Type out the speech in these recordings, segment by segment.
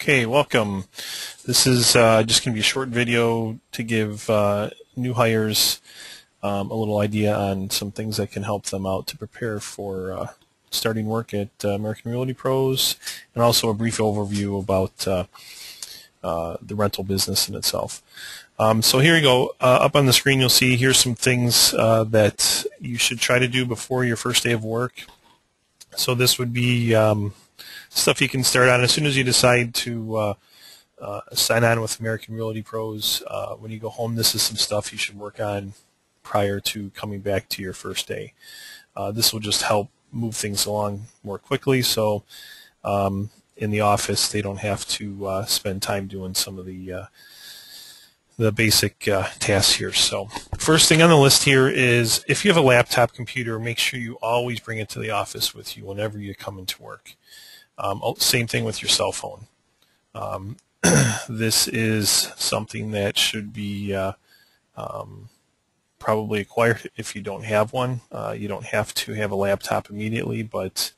Okay, welcome. This is just going to be a short video to give new hires a little idea on some things that can help them out to prepare for starting work at American Realty Pros, and also a brief overview about the rental business in itself. So here you go. Up on the screen you'll see here's some things that you should try to do before your first day of work. So this would be stuff you can start on as soon as you decide to sign on with American Realty Pros. When you go home, this is some stuff you should work on prior to coming back to your first day. This will just help move things along more quickly, so in the office they don't have to spend time doing some of the basic tasks here. So first thing on the list here is, if you have a laptop computer, make sure you always bring it to the office with you whenever you come into work. Same thing with your cell phone. This is something that should be probably acquired if you don't have one. You don't have to have a laptop immediately, but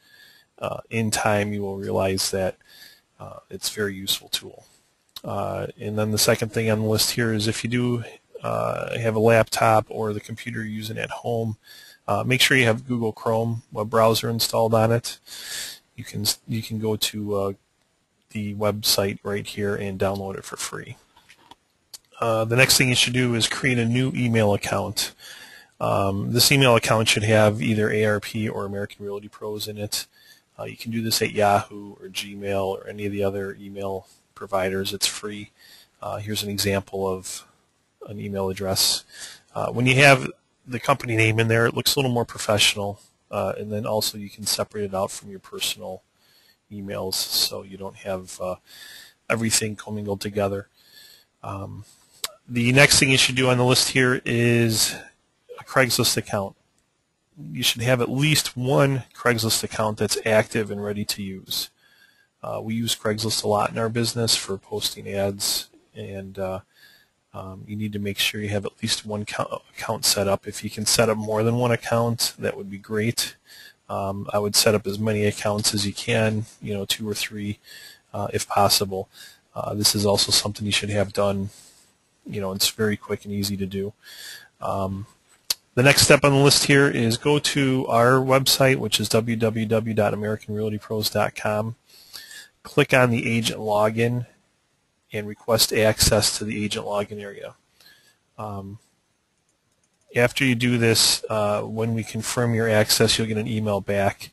in time you will realize that it's a very useful tool. And then the second thing on the list here is, if you do have a laptop or the computer you're using at home, make sure you have Google Chrome web browser installed on it. You can go to the website right here and download it for free. The next thing you should do is create a new email account. This email account should have either ARP or American Realty Pros in it. You can do this at Yahoo or Gmail or any of the other email providers. It's free. Here's an example of an email address. When you have the company name in there, it looks a little more professional, and then also you can separate it out from your personal emails so you don't have everything commingled together. The next thing you should do on the list here is a Craigslist account. You should have at least one Craigslist account that's active and ready to use. We use Craigslist a lot in our business for posting ads, and you need to make sure you have at least one account set up. If you can set up more than one account, that would be great. I would set up as many accounts as you can, 2 or 3 if possible. This is also something you should have done. It's very quick and easy to do. The next step on the list here is go to our website, which is www.americanrealtypros.com. Click on the agent login and request access to the agent login area. After you do this, when we confirm your access, you'll get an email back,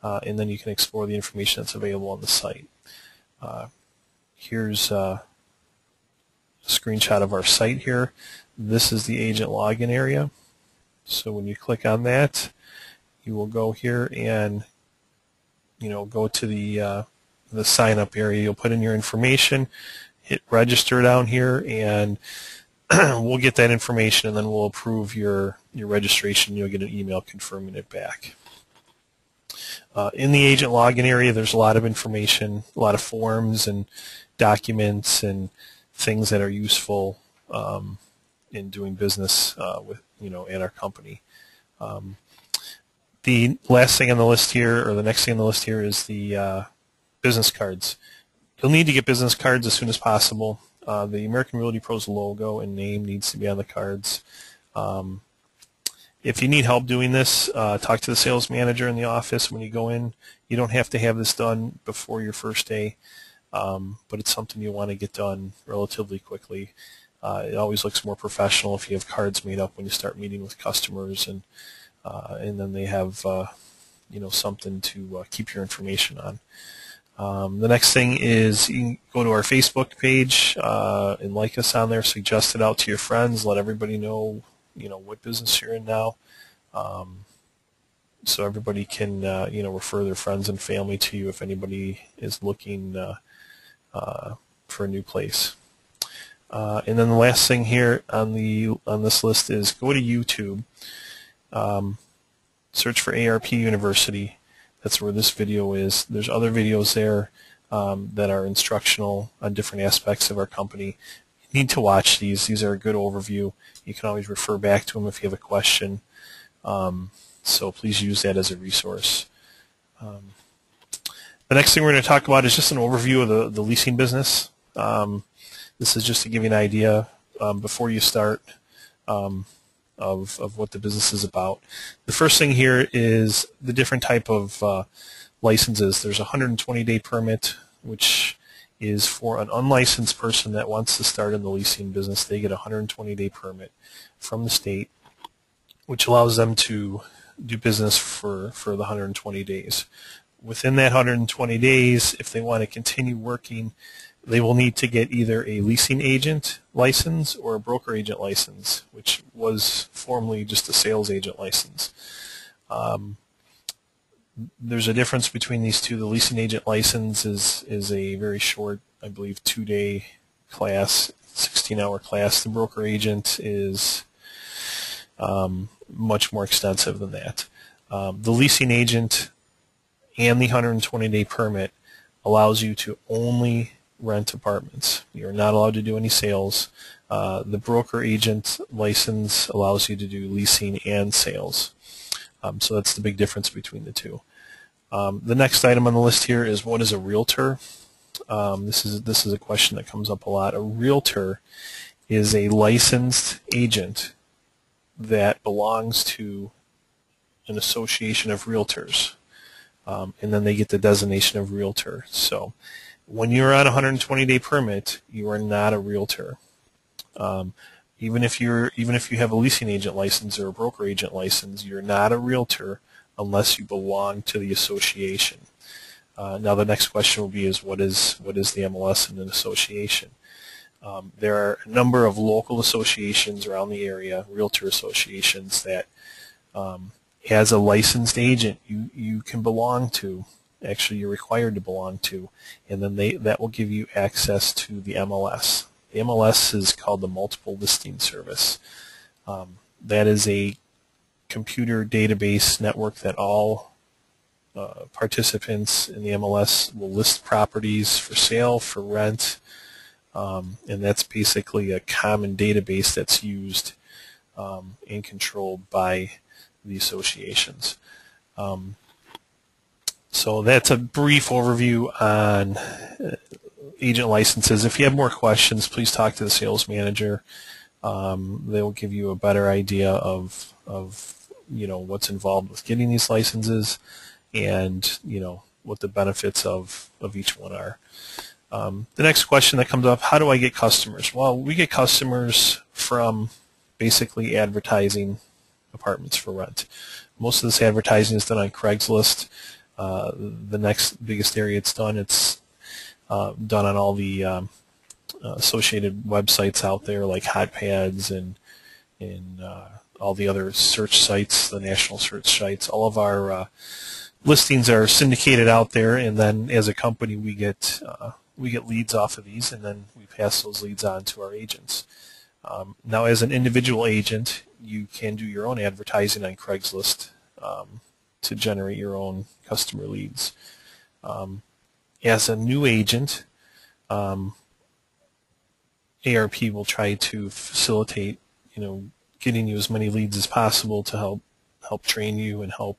and then you can explore the information that's available on the site. Here's a screenshot of our site here. This is the agent login area. So when you click on that, you will go here and go to the sign up area. You'll put in your information, hit register down here, and we'll get that information, and then we'll approve your registration. You'll get an email confirming it back. In the agent login area, there's a lot of information, a lot of forms and documents and things that are useful in doing business with at our company. The last thing on the list here, or the next thing on the list here, is the business cards. You'll need to get business cards as soon as possible. The American Realty Pros logo and name needs to be on the cards. If you need help doing this, talk to the sales manager in the office when you go in. You don't have to have this done before your first day, but it's something you want to get done relatively quickly. It always looks more professional if you have cards made up when you start meeting with customers, and then they have something to keep your information on. The next thing is, you can go to our Facebook page and like us on there, suggest it out to your friends, let everybody know what business you're in now, so everybody can refer their friends and family to you if anybody is looking for a new place. And then the last thing here on this list is, go to YouTube, search for ARP University. That's where this video is. There's other videos there that are instructional on different aspects of our company. You need to watch these. These are a good overview. You can always refer back to them if you have a question. So please use that as a resource. The next thing we're going to talk about is just an overview of the leasing business. This is just to give you an idea before you start of what the business is about. The first thing here is the different type of licenses. There's a 120-day permit, which is for an unlicensed person that wants to start in the leasing business. They get a 120-day permit from the state, which allows them to do business for the 120 days. Within that 120 days, if they want to continue working, they will need to get either a leasing agent license or a broker agent license, which was formerly just a sales agent license. There's a difference between these two. The leasing agent license is a very short, I believe, 2-day class, 16-hour class. The broker agent is much more extensive than that. The leasing agent and the 120-day permit allows you to only rent apartments. You're not allowed to do any sales. The broker agent license allows you to do leasing and sales. So that's the big difference between the two. The next item on the list here is, what is a realtor? This is a question that comes up a lot. A realtor is a licensed agent that belongs to an association of realtors, and then they get the designation of realtor. So when you're on a 120-day permit, you are not a realtor. Even if you have a leasing agent license or a broker agent license, you're not a realtor unless you belong to the association. Now the next question will be what is the MLS in an association? There are a number of local associations around the area, realtor associations, that as a licensed agent you can belong to. Actually, you're required to belong to, and then that will give you access to the MLS. The MLS is called the Multiple Listing Service. That is a computer database network that all participants in the MLS will list properties for sale, for rent, and that's basically a common database that's used and controlled by the associations. So that's a brief overview on agent licenses. If you have more questions, please talk to the sales manager. They will give you a better idea of what's involved with getting these licenses, and what the benefits of each one are. The next question that comes up: how do I get customers? Well, we get customers from basically advertising apartments for rent. Most of this advertising is done on Craigslist. The next biggest area it's done on all the associated websites out there, like HotPads and all the other search sites, the national search sites. All of our listings are syndicated out there, and then as a company we get leads off of these, and then we pass those leads on to our agents. Now, as an individual agent, you can do your own advertising on Craigslist to generate your own customer leads. As a new agent, ARP will try to facilitate, getting you as many leads as possible to help train you and help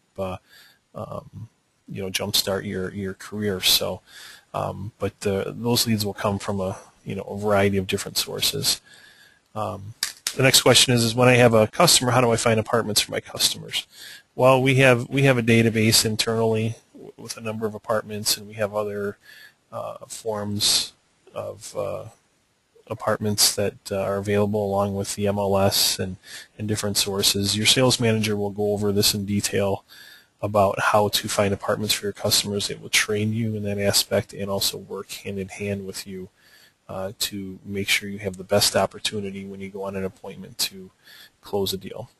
jumpstart your career. So, but those leads will come from a variety of different sources. The next question is when I have a customer, how do I find apartments for my customers? Well, we have a database internally with a number of apartments, and we have other forms of apartments that are available along with the MLS and different sources. Your sales manager will go over this in detail about how to find apartments for your customers. It will train you in that aspect and also work hand in hand with you to make sure you have the best opportunity when you go on an appointment to close a deal.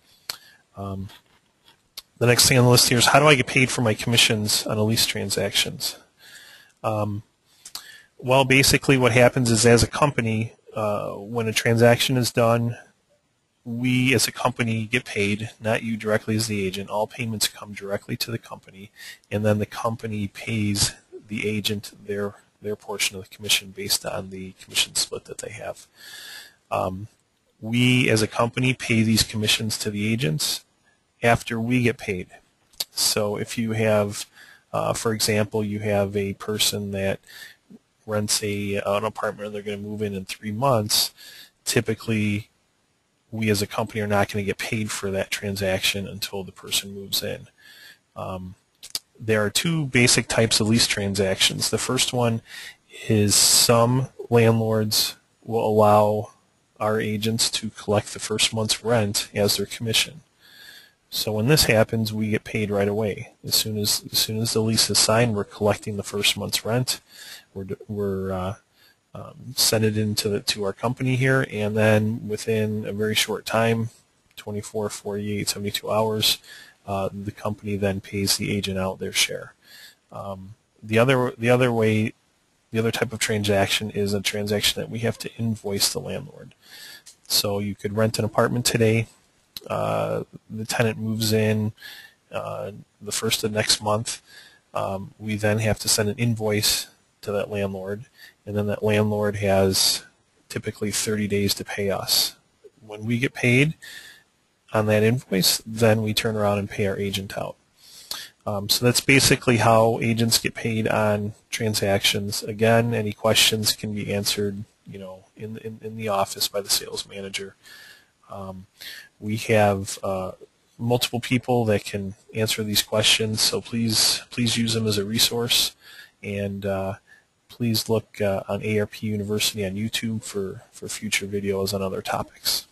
The next thing on the list here is how do I get paid for my commissions on a lease transactions? Well, basically what happens is, as a company, when a transaction is done, we as a company get paid, not you directly as the agent. All payments come directly to the company, and then the company pays the agent their portion of the commission based on the commission split that they have. We as a company pay these commissions to the agents after we get paid. So if you have For example, you have a person that rents an apartment and they're going to move in 3 months. Typically, we as a company are not going to get paid for that transaction until the person moves in. There are two basic types of lease transactions. The first one is some landlords will allow our agents to collect the first month's rent as their commission. So when this happens, we get paid right away. As soon as the lease is signed, we're collecting the first month's rent. We're send it to our company here, and then within a very short time, 24, 48, 72 hours, the company then pays the agent out their share. The other type of transaction is a transaction that we have to invoice the landlord. So you could rent an apartment today. The tenant moves in the first of next month. We then have to send an invoice to that landlord, and then that landlord has typically 30 days to pay us. When we get paid on that invoice, then we turn around and pay our agent out. So that's basically how agents get paid on transactions. Again, any questions can be answered, in the office by the sales manager. We have multiple people that can answer these questions, so please use them as a resource, and please look on ARP University on YouTube for future videos on other topics.